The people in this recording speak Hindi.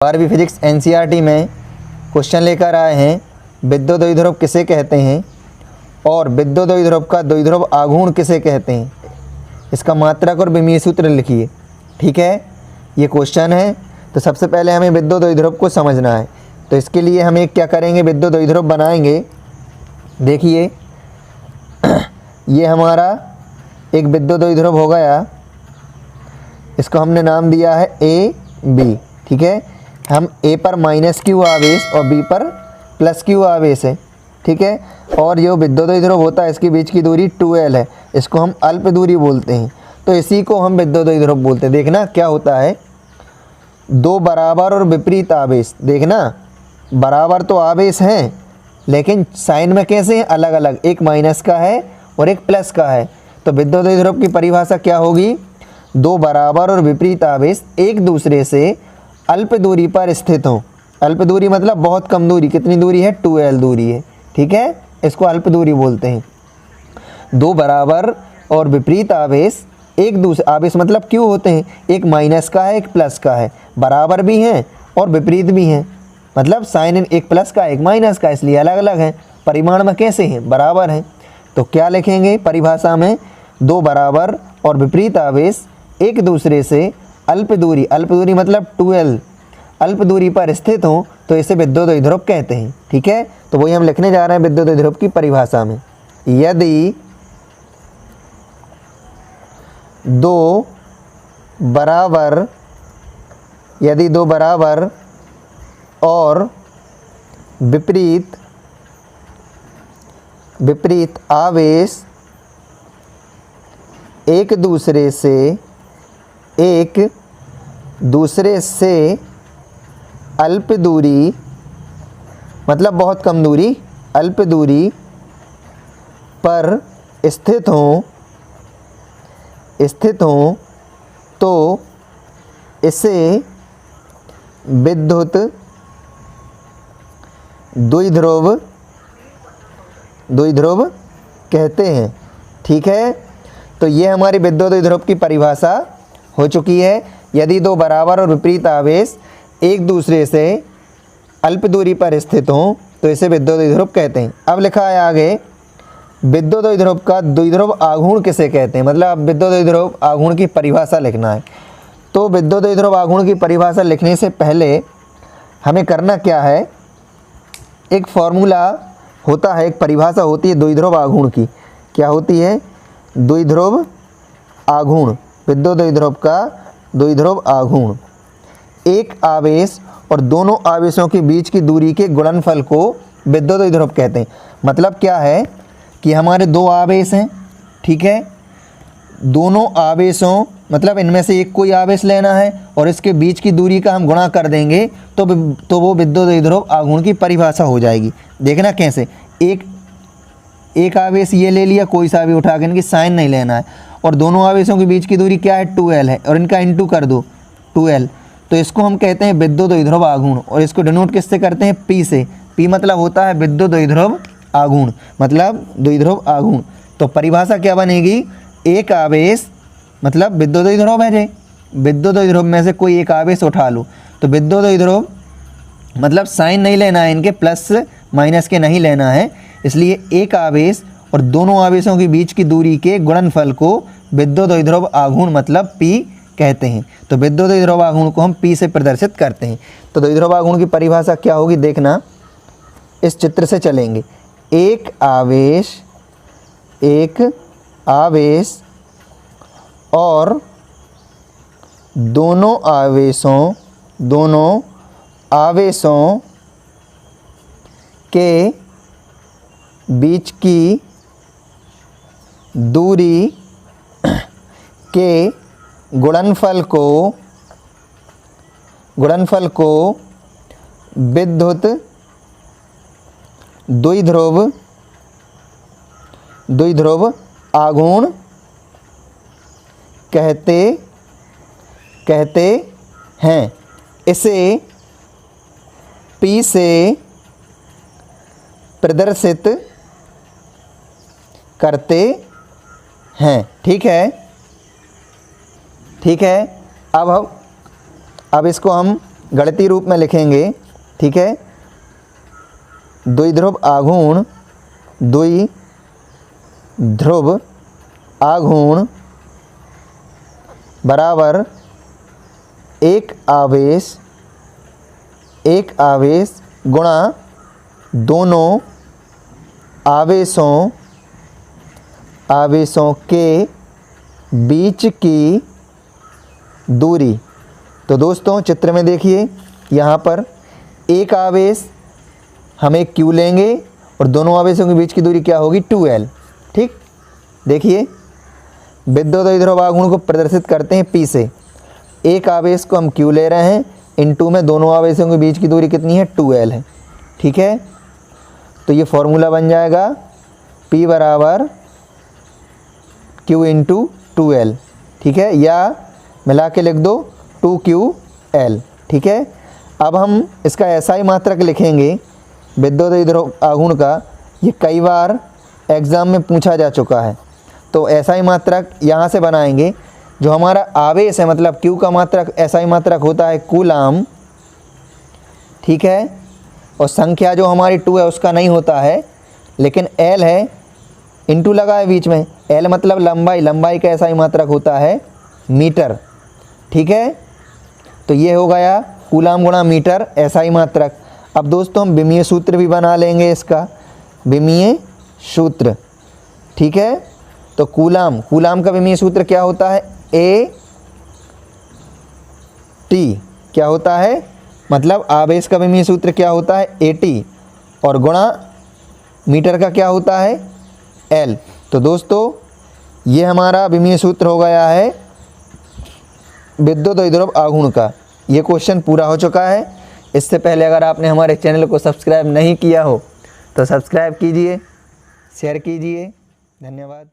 12वीं फिजिक्स एनसीईआरटी में क्वेश्चन लेकर आए हैं विद्युत द्विध्रुव किसे कहते हैं और विद्युत द्विध्रुव का द्विध्रुव आघूर्ण किसे कहते हैं। इसका मात्रक और विमीय सूत्र लिखिए। ठीक है, ये क्वेश्चन है। तो सबसे पहले हमें विद्युत द्विध्रुव को समझना है। तो इसके लिए हम एक क्या करेंगे, विद्युत द्विध्रुव बनाएंगे। देखिए ये हमारा एक विद्युत द्विध्रुव हो गया, इसको हमने नाम दिया है ए बी। ठीक है, हम ए पर माइनस क्यू आवेश और बी पर प्लस क्यू आवेश है। ठीक है, और जो विद्युत द्विध्रुव होता है इसके बीच की दूरी 2l है, इसको हम अल्प दूरी बोलते हैं। तो इसी को हम विद्युत द्विध्रुव बोलते हैं। देखना क्या होता है, दो बराबर और विपरीत आवेश। देखना बराबर तो आवेश हैं लेकिन साइन में कैसे हैं, अलग अलग, एक माइनस का है और एक प्लस का है। तो विद्युत द्विध्रुव की परिभाषा क्या होगी, दो बराबर और विपरीत आवेश एक दूसरे से अल्प दूरी पर स्थित हों। अल्प दूरी मतलब बहुत कम दूरी, कितनी दूरी है, 2l दूरी है। ठीक है, इसको अल्प दूरी बोलते हैं। दो बराबर और विपरीत आवेश एक दूसरे, आवेश मतलब क्यों होते हैं, एक माइनस का है एक प्लस का है, बराबर भी हैं और विपरीत भी हैं। मतलब साइन एक प्लस का एक माइनस का, इसलिए अलग अलग हैं। परिमाण में कैसे हैं, बराबर हैं। तो क्या लिखेंगे परिभाषा में, दो बराबर और विपरीत आवेश एक दूसरे से अल्प दूरी मतलब 2l अल्प दूरी पर स्थित हों तो इसे विद्युत द्विध्रुव कहते हैं। ठीक है, तो वही हम लिखने जा रहे हैं विद्युत द्विध्रुव की परिभाषा में। यदि दो बराबर और विपरीत आवेश एक दूसरे से अल्प दूरी मतलब बहुत कम दूरी, अल्प दूरी पर स्थित हों तो इसे विद्युत द्विध्रुव कहते हैं। ठीक है, तो ये हमारी विद्युत द्विध्रुव की परिभाषा हो चुकी है। यदि दो बराबर और विपरीत आवेश एक दूसरे से अल्प दूरी पर स्थित हों तो इसे विद्युत द्विध्रुव कहते हैं। अब लिखा है आगे, विद्युत द्विध्रुव का द्विध्रुव आघूर्ण किसे कहते हैं। मतलब विद्युत द्विध्रुव आघूर्ण की परिभाषा लिखना है। तो विद्युत द्विध्रुव आघूर्ण की परिभाषा लिखने से पहले हमें करना क्या है, एक फॉर्मूला होता है, एक परिभाषा होती है द्विध्रुव आघूर्ण की। क्या होती है, द्विध्रुव आघूर्ण, विद्युत द्विध्रुव का द्विध्रुव आघूर्ण एक आवेश और दोनों आवेशों के बीच की दूरी के गुणनफल को विद्युत द्विध्रुव कहते हैं। मतलब क्या है कि हमारे दो आवेश हैं। ठीक है, दोनों आवेशों मतलब इनमें से एक कोई आवेश लेना है और इसके बीच की दूरी का हम गुणा कर देंगे तो वो विद्युत द्विध्रुव आघूर्ण की परिभाषा हो जाएगी। देखना कैसे, एक आवेश ये ले लिया, कोई सा भी उठा के, इनकी साइन नहीं लेना है, और दोनों आवेशों के बीच की दूरी क्या है, 2l है, और इनका इंटू कर दो 2l, तो इसको हम कहते हैं विद्युत द्विध्रुव आघूर्ण। और इसको डिनोट किससे करते हैं, p से। p मतलब होता है विद्युत द्विध्रुव आघूर्ण, मतलब द्विध्रुव आघूर्ण। तो परिभाषा क्या बनेगी, एक आवेश मतलब विद्युत द्विध्रुव है, विद्युत द्विध्रुव में से कोई एक आवेश उठा लो तो विद्युत द्विध्रुव मतलब साइन नहीं लेना है, इनके प्लस माइनस के नहीं लेना है, इसलिए एक आवेश और दोनों आवेशों के बीच की दूरी के गुणनफल को विद्युत द्विध्रुव आघूर्ण मतलब p कहते हैं। तो विद्युत द्विध्रुव आघूर्ण को हम p से प्रदर्शित करते हैं। तो द्विध्रुव आघूर्ण की परिभाषा क्या होगी, देखना इस चित्र से चलेंगे। एक आवेश और दोनों आवेशों के बीच की दूरी के गुणनफल को विद्युत द्विध्रुव आघूर्ण कहते हैं। इसे P से प्रदर्शित करते हैं। ठीक है, अब इसको हम गणितीय रूप में लिखेंगे, ठीक है, द्विध्रुव आघूर्ण, द्विध्रुव आघूर्ण बराबर एक आवेश गुणा दोनों आवेशों के बीच की दूरी। तो दोस्तों चित्र में देखिए, यहाँ पर एक आवेश हम एक Q लेंगे और दोनों आवेशों के बीच की दूरी क्या होगी 2L। ठीक, देखिए विद्युत द्विध्रुव आघूर्ण को प्रदर्शित करते हैं P से। एक आवेश को हम Q ले रहे हैं, इनटू में दोनों आवेशों के बीच की दूरी कितनी है 2L है। ठीक है, तो ये फॉर्मूला बन जाएगा P बराबर Q इंटू 2L। ठीक है, या मिला के लिख दो 2QL। ठीक है, अब हम इसका SI मात्रक लिखेंगे विद्युत द्विध्रुव आघूर्ण का। ये कई बार एग्ज़ाम में पूछा जा चुका है, तो SI मात्रक यहाँ से बनाएंगे। जो हमारा आवेश है मतलब Q का मात्रक SI मात्रक होता है कूलाम। ठीक है, और संख्या जो हमारी 2 है उसका नहीं होता है, लेकिन L है, इंटू लगा है बीच में। L मतलब लंबाई, लंबाई का SI मात्रक होता है मीटर। ठीक है, तो ये हो गया कूलाम गुणा मीटर SI मात्रक। अब दोस्तों हम विमीय सूत्र भी बना लेंगे इसका, विमीय सूत्र। ठीक है, तो कूलाम का विमीय सूत्र क्या होता है AT। क्या होता है, मतलब आवेश का विमीय सूत्र क्या होता है AT, और गुणा मीटर का क्या होता है L। तो दोस्तों ये हमारा विमीय सूत्र हो गया है विद्युत द्विध्रुव आघूर्ण का। ये क्वेश्चन पूरा हो चुका है। इससे पहले अगर आपने हमारे चैनल को सब्सक्राइब नहीं किया हो तो सब्सक्राइब कीजिए, शेयर कीजिए। धन्यवाद।